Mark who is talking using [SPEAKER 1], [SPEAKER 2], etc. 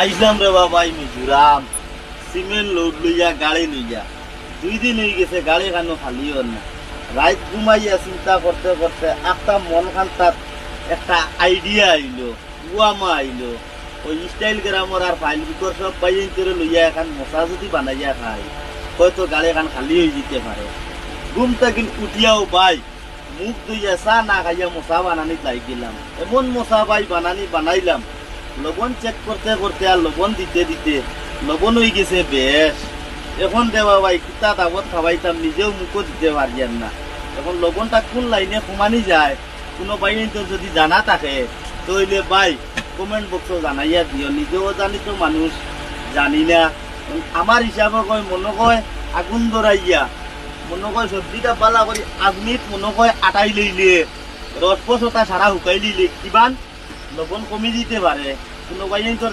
[SPEAKER 1] আইসলাম রে বাবা Mizoram cement load লইয়া গাড়ি লইয়া 2 দিন হয়ে গেছে গাড়ি খানো খালিও না রাত ঘুমাইয়া চিন্তা করতে করতে একটা মন খান তার একটা আইডিয়া আইলো গুয়ামা আইলো ওই স্টাইল গ্রামর আর ফাইল বিকর সব পাইন করে লইয়া এখন মশা যদি বানাইয়া খাই হয়তো গাড়ি খান খালি হয়ে যেতে পারে ঘুম থেকে উঠিয়াও ভাই মুখ ধুইয়া চা না খাইয়া মশা বানানি লাই গেলাম এমন মশা ভাই বানাইলাম লবণ চেক করতে করতে আর লবণ দিতে দিতে লবণ হয়ে গেছে বেশ এখন দেওয়া ভাই কিতা দাবত খাওয়াইতাম নিজেও মুখও দিতে পারিয়ান না এখন লবণটা কোন লাইনে কমানি যায় কোনো বাইরে তো যদি জানা থাকে তাহলে ভাই কমেন্ট বক্সও জানাইয়া দিও নিজেও জানি তো মানুষ জানি না আমার হিসাবে কয় মনে কয় আগুন ধরাইয়া মনে কয় সবজিটা পালা করে আগুনিত মনে কয় আটাই লইলে রসপসতা সারা শুকাই দিলে কিমান লবণ কমি দিতে পারে কোনো বাইরে তো